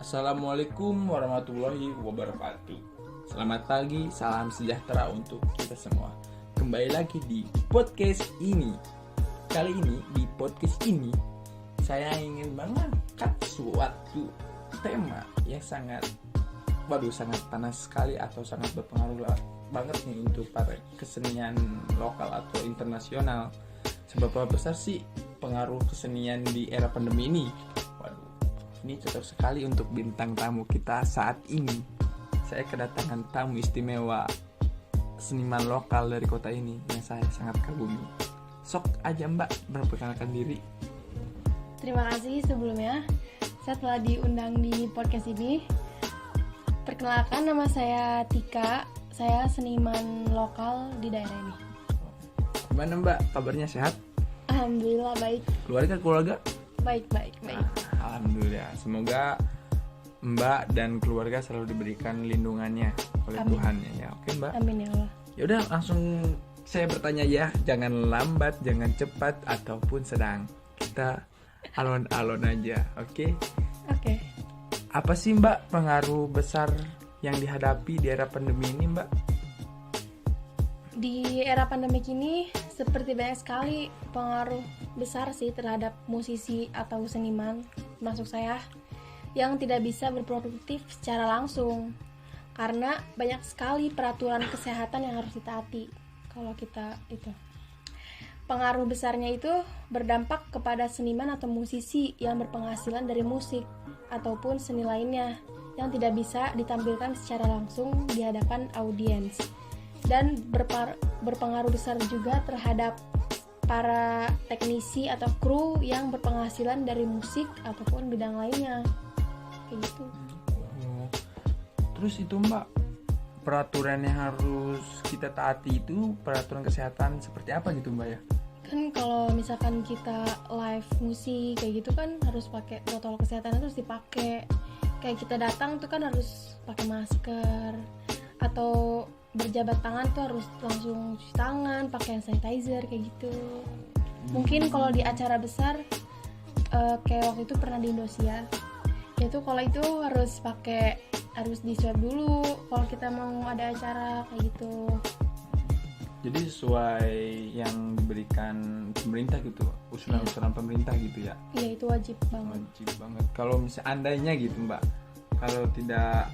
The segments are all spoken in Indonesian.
Assalamualaikum warahmatullahi wabarakatuh. Selamat pagi, salam sejahtera untuk kita semua. Kembali lagi di podcast ini. Kali ini di podcast ini saya ingin mengangkat suatu tema yang sangat panas sekali atau sangat berpengaruh banget nih untuk para kesenian lokal atau internasional. Seberapa besar sih pengaruh kesenian di era pandemi ini? Ini cocok sekali untuk bintang tamu kita saat ini. Saya kedatangan tamu istimewa, seniman lokal dari kota ini yang saya sangat kagumi. Sok aja Mbak, perkenalkan diri. Terima kasih sebelumnya. Saya telah diundang di podcast ini. Perkenalkan, nama saya Tika. Saya seniman lokal di daerah ini. Gimana Mbak, kabarnya sehat? Alhamdulillah baik. Keluarga? Baik. Alhamdulillah. Semoga Mbak dan keluarga selalu diberikan lindungannya oleh Amin. Tuhan ya. Oke Mbak. Amin ya Allah. Ya udah langsung saya bertanya ya. Jangan lambat, jangan cepat ataupun sedang. Kita alon-alon aja. Oke. Oke. Apa sih Mbak pengaruh besar yang dihadapi di era pandemi ini Mbak? Di era pandemik ini seperti banyak sekali pengaruh besar sih terhadap musisi atau seniman, termasuk saya, yang tidak bisa berproduktif secara langsung karena banyak sekali peraturan kesehatan yang harus ditaati. Kalau kita itu pengaruh besarnya itu berdampak kepada seniman atau musisi yang berpenghasilan dari musik ataupun seni lainnya yang tidak bisa ditampilkan secara langsung di hadapan audiens, dan berpengaruh besar juga terhadap para teknisi atau kru yang berpenghasilan dari musik ataupun bidang lainnya kayak gitu. Terus itu Mbak, peraturan yang harus kita taati itu peraturan kesehatan seperti apa gitu Mbak ya? Kan kalau misalkan kita live musik kayak gitu kan harus pakai protokol kesehatan, harus dipakai. Kayak kita datang tuh kan harus pakai masker, atau berjabat tangan tuh harus langsung cuci tangan, pakai hand sanitizer kayak gitu. Mungkin kalau di acara besar kayak waktu itu pernah di Indosiar, itu kalau itu harus di swab dulu kalau kita mau ada acara kayak gitu. Jadi sesuai yang diberikan pemerintah gitu, usulan-usulan pemerintah gitu ya? Iya, itu wajib banget. Wajib banget. Kalau misalnya andainya gitu Mbak, kalau tidak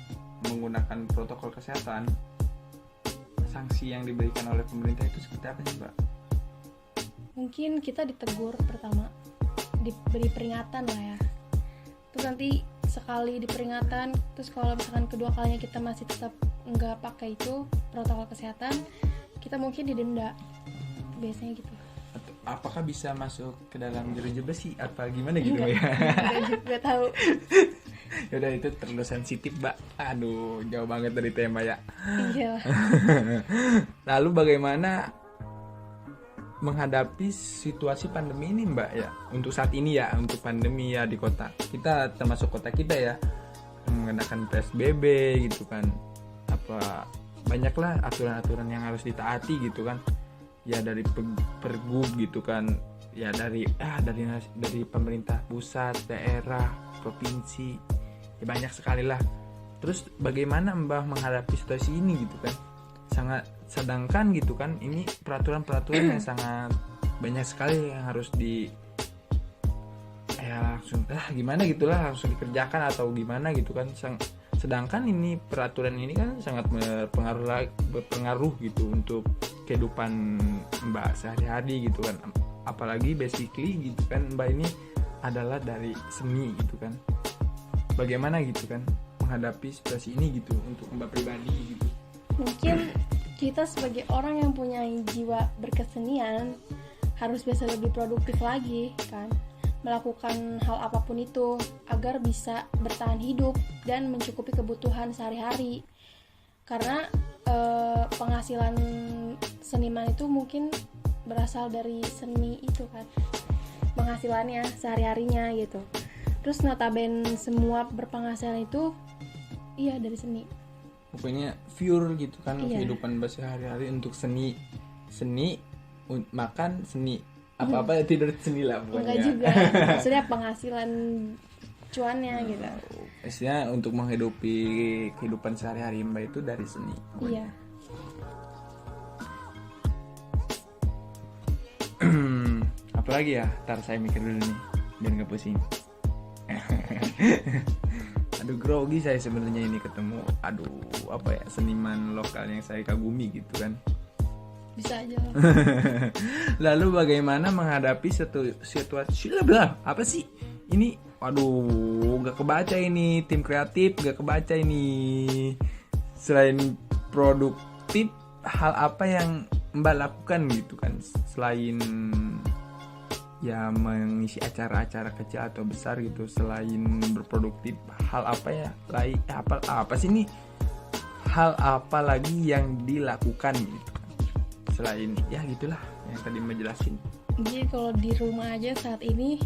menggunakan protokol kesehatan, sanksi yang diberikan oleh pemerintah itu seperti apa sih Mbak? Mungkin kita ditegur pertama, diberi peringatan lah ya. Terus nanti sekali diperingatan, terus kalau misalkan kedua kalinya kita masih tetap nggak pakai itu protokol kesehatan, kita mungkin didenda. Biasanya gitu. Apakah bisa masuk ke dalam jeruji besi apa gimana gitu Mbak ya? Nggak tahu. Yaudah, itu terlalu sensitif Mbak. Aduh, jauh banget dari tema ya. Iya. Lalu bagaimana menghadapi situasi pandemi ini Mbak ya? Untuk saat ini ya, untuk pandemi ya di kota. Kita termasuk kota kita ya, menggunakan PSBB gitu kan. Apa banyaklah aturan-aturan yang harus ditaati gitu kan. Ya dari pergub gitu kan. Ya dari pemerintah pusat, daerah, provinsi. Ya banyak sekali lah. Terus bagaimana Mbak menghadapi situasi ini gitu kan? Sedangkan gitu kan, ini peraturan-peraturan yang sangat banyak sekali yang harus langsung gimana gitulah, langsung dikerjakan atau gimana gitu kan. Sedangkan ini peraturan ini kan sangat berpengaruh gitu untuk kehidupan Mbak sehari-hari gitu kan. Apalagi basically gitu kan, Mbak ini adalah dari seni gitu kan. Bagaimana gitu kan menghadapi situasi ini gitu untuk Mbak pribadi gitu? Mungkin kita sebagai orang yang punya jiwa berkesenian harus bisa lebih produktif lagi kan, melakukan hal apapun itu agar bisa bertahan hidup dan mencukupi kebutuhan sehari-hari. Karena penghasilan seniman itu mungkin berasal dari seni itu kan, penghasilannya sehari-harinya gitu. Terus notabene semua berpenghasilan itu iya dari seni. Pokoknya pure gitu kan, iya. Kehidupan sehari-hari untuk seni, makan seni, apa-apa tidur seni lah pokoknya. Enggak juga, maksudnya penghasilan cuannya gitu. Istilahnya untuk menghidupi kehidupan sehari-hari Mbak itu dari seni. Iya. Apalagi ya, ntar saya mikir dulu nih biar nggak pusing. Aduh, grogi saya sebenarnya ini ketemu. Aduh, apa ya, seniman lokal yang saya kagumi gitu kan. Bisa aja. Lalu bagaimana menghadapi situasi apa sih ini? Waduh, gak kebaca ini, tim kreatif gak kebaca ini. Selain produktif, hal apa yang Mbak lakukan gitu kan, selain ya mengisi acara-acara kecil atau besar gitu, selain berproduktif, hal apa ya lain, apa sih ini, hal apa lagi yang dilakukan gitu kan, selain ya gitulah yang tadi Mbak jelasin. Jadi kalau di rumah aja saat ini,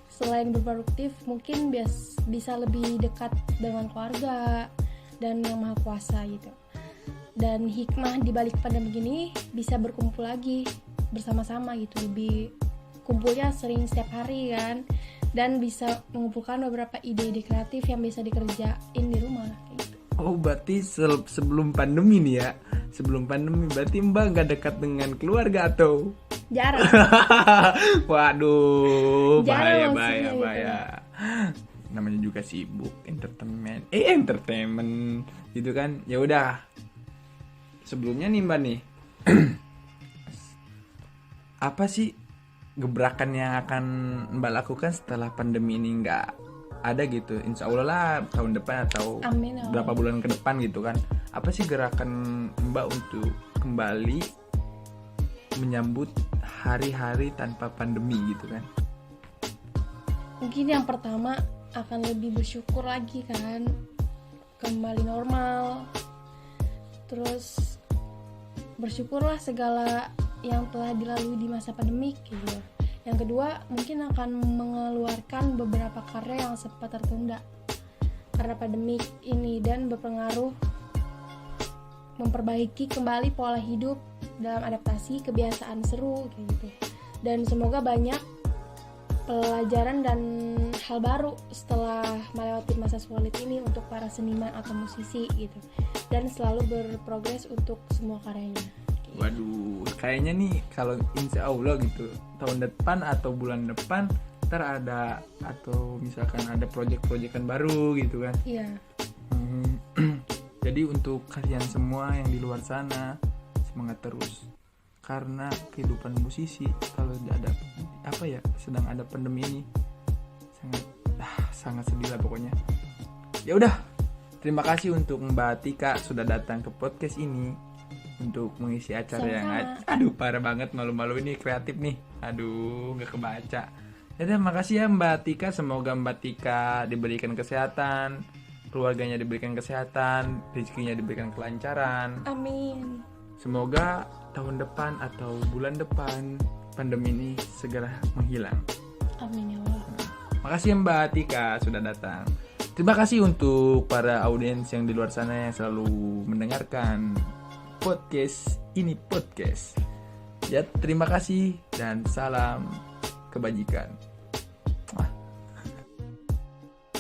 selain berproduktif, mungkin bisa lebih dekat dengan keluarga dan yang maha kuasa gitu. Dan hikmah di balik pandemi ini bisa berkumpul lagi bersama-sama gitu, lebih kumpulnya sering setiap hari kan, dan bisa mengumpulkan beberapa ide-ide kreatif yang bisa dikerjain di rumah gitu. Oh, berarti sebelum pandemi nih ya, sebelum pandemi berarti Mbak nggak dekat dengan keluarga atau? Jarang. Waduh, Jarang bahaya. gitu. Namanya juga sibuk, entertainment gitu kan. Ya udah. Sebelumnya nih Mbak nih, apa sih gebrakan yang akan Mbak lakukan setelah pandemi ini nggak ada gitu? Insya Allah lah tahun depan atau Amin, ya Allah. berapa bulan ke depan gitu kan. Apa sih gerakan Mbak untuk kembali menyambut hari-hari tanpa pandemi gitu kan? Mungkin yang pertama akan lebih bersyukur lagi kan, kembali normal. Terus bersyukurlah segala yang telah dilalui di masa pandemik gitu. Yang kedua, mungkin akan mengeluarkan beberapa karya yang sempat tertunda karena pandemik ini dan berpengaruh memperbaiki kembali pola hidup dalam adaptasi kebiasaan seru kayak gitu. Dan semoga banyak pelajaran dan hal baru setelah melewati masa sulit ini untuk para seniman atau musisi gitu, dan selalu berprogres untuk semua karyanya. Waduh, kayaknya nih kalau insya Allah gitu tahun depan atau bulan depan ntar ada, atau misalkan ada proyek-proyekan baru gitu kan. Iya. Jadi untuk kalian semua yang di luar sana, semangat terus, karena kehidupan musisi kalau ada sedang ada pandemi ini sangat sedih lah pokoknya. Ya udah, terima kasih untuk Mbak Tika sudah datang ke podcast ini untuk mengisi acara yang parah banget, malu-malu ini kreatif nih, nggak kebaca. Ya udah, makasih ya Mbak Tika, semoga Mbak Tika diberikan kesehatan, keluarganya diberikan kesehatan, rezekinya diberikan kelancaran. Amin. Semoga tahun depan atau bulan depan pandemi ini segera menghilang. Amin ya Allah. Makasih ya Mbak Tika sudah datang. Terima kasih untuk para audiens yang di luar sana yang selalu mendengarkan podcast ini podcast. Ya, terima kasih dan salam kebajikan.